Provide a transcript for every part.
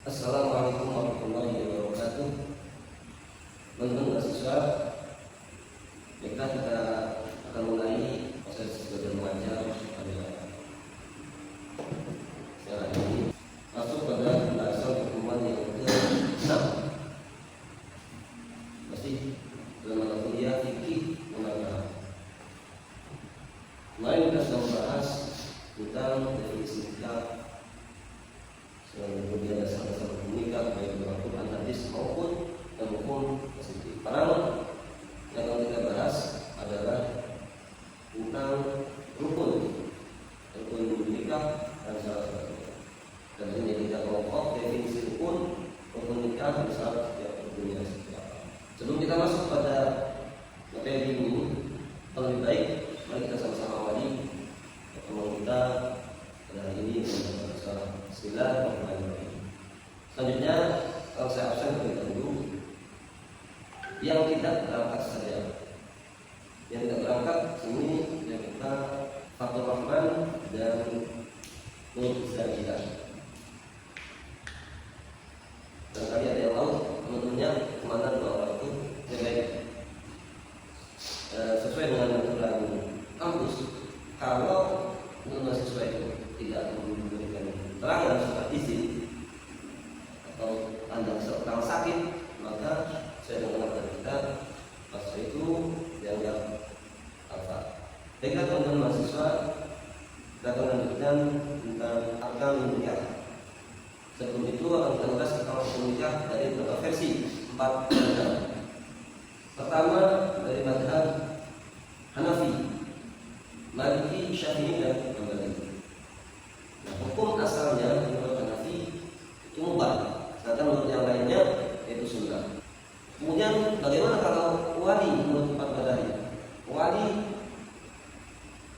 Assalamualaikum warahmatullahi wabarakatuh. Teman-teman mahasiswa, kita akan mulai proses belajar mengajar pada sekarang ini, masuk pada pembahasan pertemuan yang ke-6. Masih dalam mata kuliah fikih mengenai. Kemarin kita sudah membahas tentang definisi nikah, kemudian dasar-dasar nikah baik dalam Quran, hadis maupun positif. Pertama yang akan kita bahas adalah tentang rukun nikah dan syarat-syaratnya. Dan ini kita kelompok definisi rukun nikah dan syarat setiap rukunnya seperti apa. Sebelum kita masuk pada materi ini, lebih baik mari kita sama-sama awali pertemuan kita pada hari ini dengan Bismillahirrahmanirrahim. Selanjutnya, kalau saya absen terlebih dahulu, yang tidak berangkat saja. Yang tidak berangkat sini yang kita Fathur Rahman dan Nur Zakiah. Barangkali ada yang tahu teman-temannya kemana dua orang itu baik sesuai dengan aturan kampus. Kalau mahasiswa itu tidak memberikan keterangan surat izin atau Anda sedang sakit, maka saya dengar dari kita mahasiswa itu dianggap apa? Baiklah teman-teman mahasiswa, kita akan lanjutkan tentang akad nikah. Sebelum itu akan kita bahas tentang akad nikah dari beberapa versi, 4 mazhab. Pertama dari mazhab Hanafi, Maliki, Syafi'i dan Hambali. Hukum asalnya menurut Hanafi itu mubah, sedangkan menurut yang lainnya itu sunnah. Kemudian bagaimana kalau wali menurut empat madhab? Wali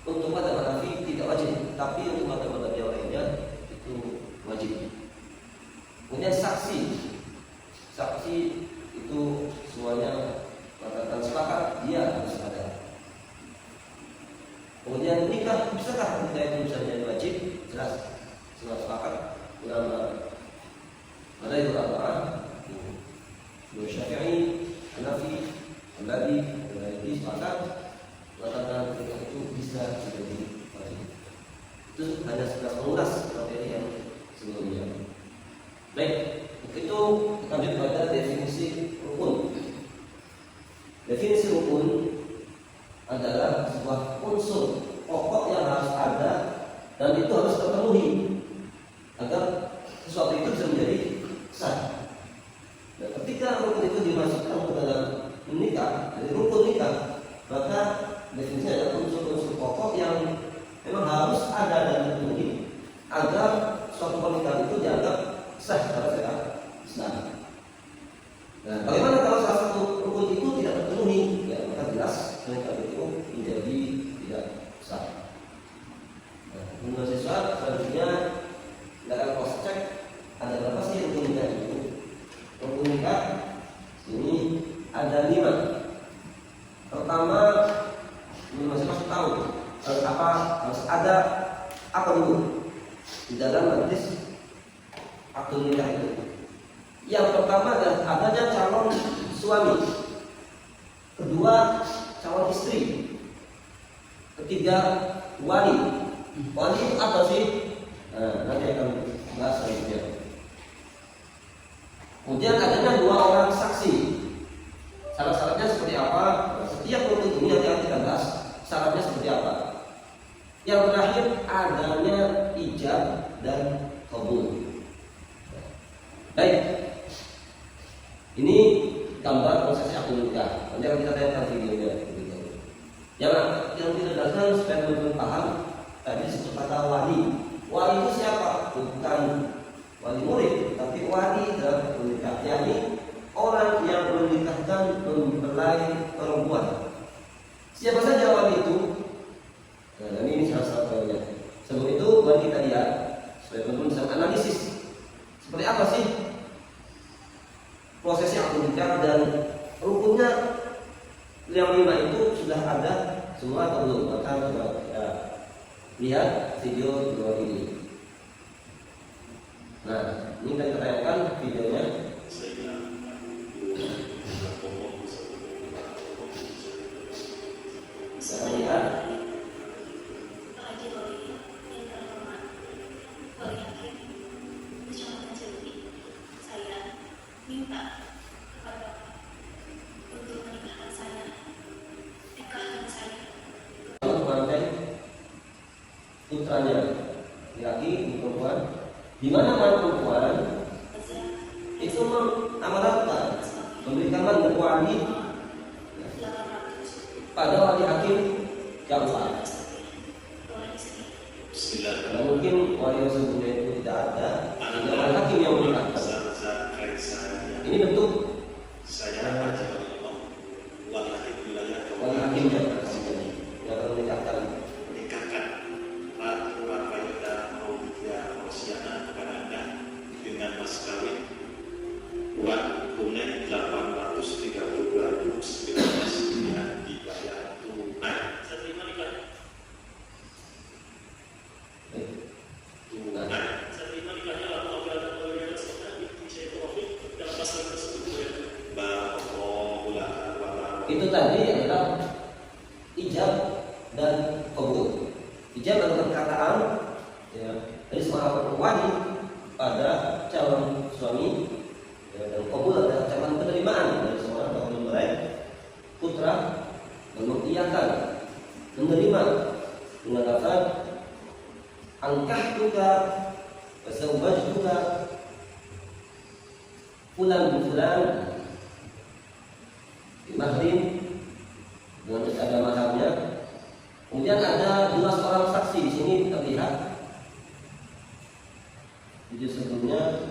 untuk madhab Hanafi tidak wajib, tapi untuk madhab yang lainnya itu wajib. Kemudian saksi itu semuanya mengatakan sepakat dia harus ada. Kemudian nikah, bisakah nikah itu bisa menjadi wajib? Jelas, semua sepakat ulama. Ada itu ulama Syafi'i, Hanafi, Hambali, Maliki sepakat mengatakan nikah itu bisa menjadi wajib. Itu hanya sekedar mengulas materi yang sebelumnya. Baik, itu lanjut pada definisi rukun. Definisi rukun adalah sebuah unsur pokok yang harus ada dan itu harus terpenuhi agar sesuatu itu bisa menjadi sah. Dan ketika rukun itu dimasukkan ke dalam nikah, dari rukun nikah, maka definisinya adalah unsur-unsur pokok yang memang harus ada dan terpenuhi agar suatu pernikahan itu dianggap sah secara syariat Islam. Nah, bagaimana kalau salah satu rukun itu tidak terpenuhi? Ya, maka jelas pernikahan itu menjadi tidak sah. Mahasiswa selanjutnya kita akan cross check ada berapa sih rukun nikah itu. Rukun nikah ini ada 5. Pertama, ini masing-masing tahu harus apa, harus ada apa dulu di dalam majlis akad nikah itu. Yang pertama adalah adanya calon suami, kedua calon istri, ketiga wali. Wali itu apa sih? Nanti akan bahas selanjutnya. Kemudian adanya 2 orang saksi. Syarat-syaratnya seperti apa? Setiap rukun ini nanti akan kita bahas syaratnya seperti apa. Yang terakhir adanya ijab dan qabul. Baik, ini gambar proses akad nikah. Nanti akan kita tayangkan videonya. Yang tidak jelaskan supaya teman-teman paham. Tadi disebut kata wali. Wali itu siapa? Bukan wali murid, tapi wali dalam menikah, yakni orang yang menikahkan mempelai perempuan. Siapa saja wali itu? Nah, ini salah satunya. Sebelum itu, mari kita lihat supaya teman-teman bisa analisis seperti apa sih prosesnya akad nikah dan rukunnya yang 5 itu sudah ada semua atau belum? Maka coba kita lihat video ini. Nah, ini kita tayangkan videonya. Bisa lihat. Putranya laki perempuan, di mana perempuan itu mengamanatkan memberikan wali pada wali hakim yang sah. Karena mungkin wali sebelumnya itu tidak ada, tidak wali hakim yang memberikan. Ini bentuk wali hakimnya yang akan menikahkan. Dengan mas kawin uang tunai 832.019 yang dibayar tunai. Saya terima nikahnya. Tunai. Saya terima nikahnya lalu apabila pemberian sesuatu bisa profit dalam pasal tersebut. Itu tadi adalah ijab dan qabul. Ijab adalah perkataan ya, dari seorang wali pada calon suami ya, dan qabul adalah calon penerimaan dari seorang calon mempelai putra dan mengiyakan menerima mengatakan angkah juga berseubah juga fulan bulan mahrim dengan ada maharnya. Kemudian ada 2 orang saksi di sini terlihat. Video sebelumnya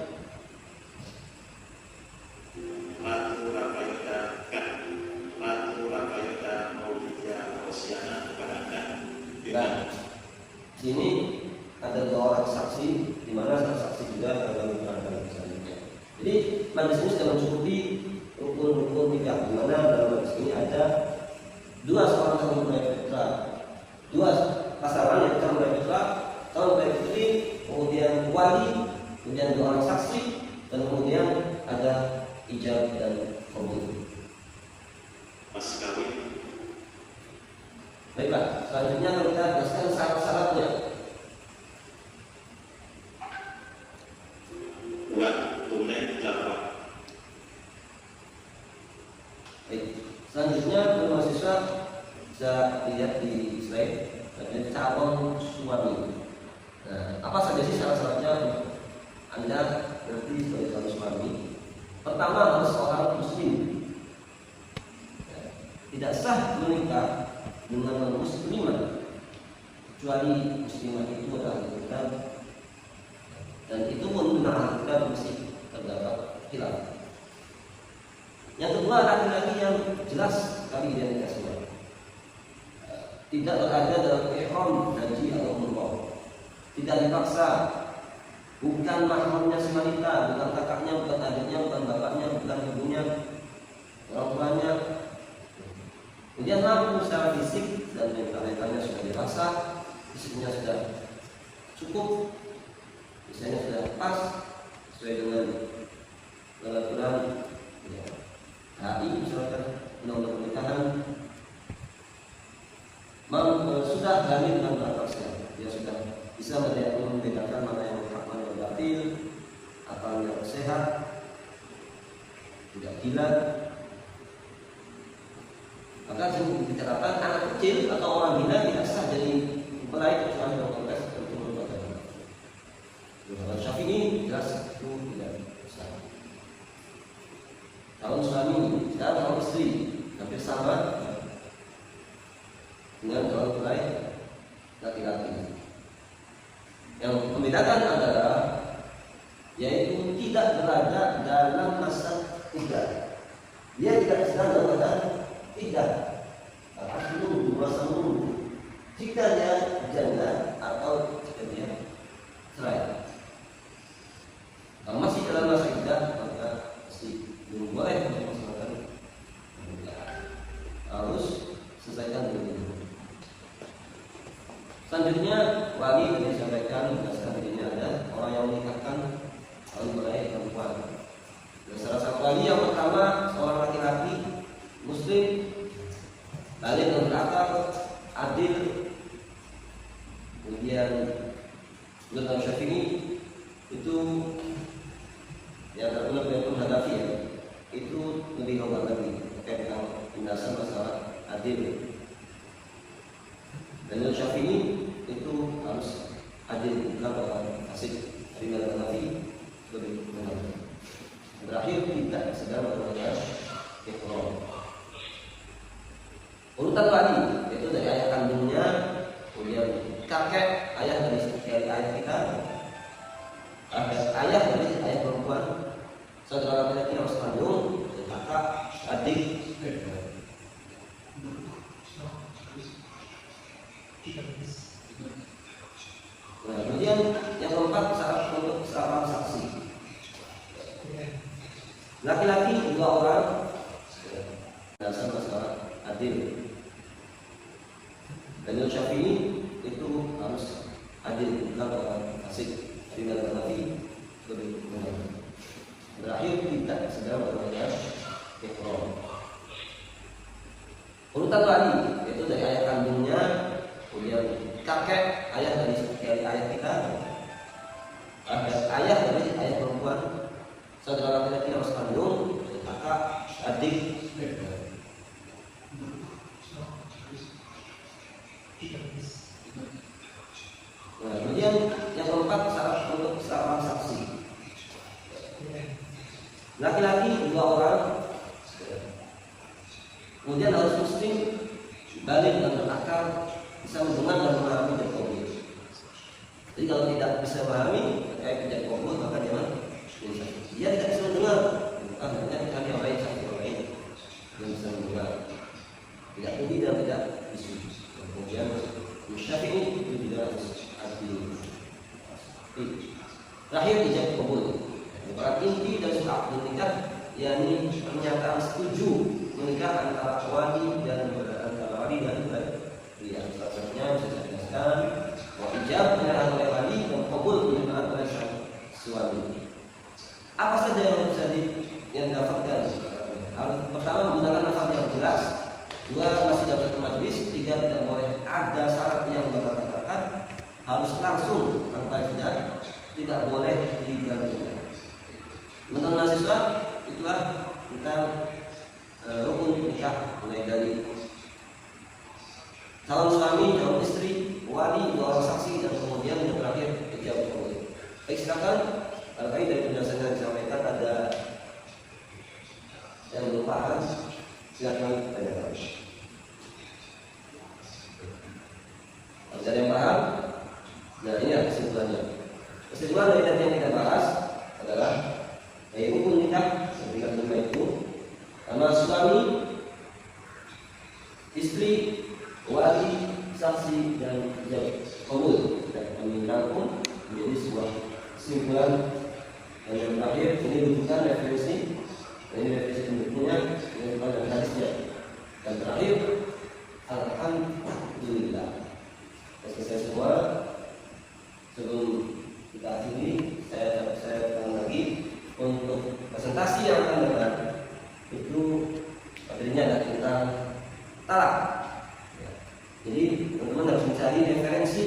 sini ada 2 orang saksi, di mana saksi juga dalam keterangan selanjutnya. Jadi majelis ini sudah mencukupi rukun-rukun nikah, di mana dalam majelis ini ada 2 seorang calon mempelai putra, 2 pasangan yang calon mempelai putra, calon mempelai putri, kemudian wali, kemudian 2 orang saksi, dan kemudian ada ijab dan qabul. Mas kawin. Baiklah, selanjutnya kita jelaskan syarat-syaratnya. Uang tunai 8. Baik, selanjutnya mahasiswa bisa lihat di slide ada calon suami. Nah, apa saja sih syarat-syaratnya Anda nanti sebagai calon suami? Pertama harus seorang muslim. Tidak sah menikah dengan muslimah kecuali muslimah itu adalah kita, dan itu pun benar kita masih terdapat khilaf. Yang kedua, laki-laki yang jelas sekali identitasnya, tidak berada dalam ihram haji atau umrah, tidak dipaksa, bukan mahramnya si wanita, bukan kakaknya, bukan adiknya, bukan bapaknya, bukan ibunya, orang tuanya. Kemudian mampu secara fisik dan mentalnya sudah dewasa, fisiknya sudah cukup, misalnya sudah pas sesuai dengan peraturan ya, HI misalkan undang-undang pernikahan, sudah hamil dengan berapa dia sudah bisa membedakan mana yang hak, mana yang batil, apa yang sehat, tidak gila. Maka dikatakan anak kecil atau orang gila tidak sah jadi mempelai kecuali dalam konteks tertentu beragama. Dalam Syafi'i jelas itu tidak sah. Calon suami dan calon istri hampir sama dengan calon mempelai laki-laki. Yang membedakan adalah yaitu tidak berada dalam masa iddah. Dia tidak sedang dalam keadaan iddah, akan menunggu masa menunggu. Jika dia janda atau jika dia cerai, kalau masih dalam masa iddah maka masih belum boleh melaksanakan harus selesaikan dulu. Selanjutnya wali yang disampaikan berdasarkan ini ada orang yang menikahkan calon wali yang pertama seorang laki-laki muslim, balik dan berakal, adil. Kemudian menurut Syafi'i itu yang terkenal dengan Hanafi ya, itu lebih hebat lagi terkait dengan penjelasan masalah adil. Dan menurut Syafi'i itu harus adil, bukan orang fasik. Tapi menurut Hanafi lebih benar. Terakhir tidak sedang berada ikhram. Urutan wali itu dari ayah kandungnya, kemudian kakek, ayah dari ayah kita, ayah dari ayah perempuan, saudara laki-laki harus kandung, kakak, adik. Nah, kemudian yang keempat syarat untuk seorang saksi. Laki-laki 2 orang dan sama-sama adil. Dan menurut Syafi'i itu harus adil, bukan orang fasik. Tapi menurut Hanafi lebih benar. Terakhir tidak sedang berada ikhram. Urutan wali itu dari ayah kandungnya, kemudian kakek, ayah dari ayah kita, ayah dari ayah perempuan, saudara laki-laki harus kandung, kakak, adik. Nah, kemudian yang keempat syarat untuk seorang saksi. Laki-laki 2 orang, kemudian harus muslim, balik dan berakal, bisa mendengar dan memahami dan kabul. Jadi kalau tidak bisa memahami terkait tidak kabul, maka dia tidak bisa mendengar. Bukan hanya kami orang yang sakit orang lain yang bisa mendengar, tidak tinggi dan tidak bisu. Kemudian Syafi'i itu tidak harus adil. Terakhir ijab kabul. Para inti dan suka menikah, yakni pernyataan setuju menikah antara wali dan pria. Salah bisa saya jelaskan bahwa ijab menyerahkan oleh wali dan kabul menyerahkan oleh sang suami. Apa saja yang bisa yang didapatkan? Pertama, menggunakan lafaz yang jelas. 2, masih dapat majlis. 3, tidak boleh ada syarat yang dikatakan, harus langsung tanpa tidak boleh diganggu. Menurut mahasiswa itulah tentang rukun nikah, mulai dari calon suami, calon istri, wali, 2 orang saksi, dan kemudian yang terakhir ijab kabul. Baik, silakan. Kalau dari penjelasan yang disampaikan ada yang belum paham, silakan tanyakan. Kalau ada yang paham, nah ini kesimpulannya. Kesimpulan dari tadi yang kita bahas adalah rukun nikah yang kelima itu, sama suami, istri, wali, saksi, dan ijab kabul. Dan kami rangkum menjadi sebuah kesimpulan. Dan yang terakhir ini rujukan referensi. Ini referensi pendukungnya, ini pada hadisnya. Dan terakhir, alhamdulillah. Selesai semua. Sebelum kita akhiri, saya ulang lagi untuk presentasi yang akan datang itu materinya ada tentang talak. Jadi teman-teman harus mencari referensi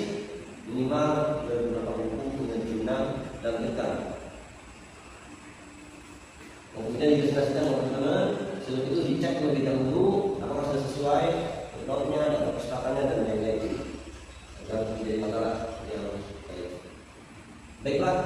minimal dari beberapa buku dan jurnal dan dekat. Kemudian dipresentasikan oleh teman-teman. Sebelum itu dicek terlebih dahulu apakah sudah sesuai bentuknya dan perpustakaannya dan lain-lain. Agar menjadi masalah yang baik. Baiklah.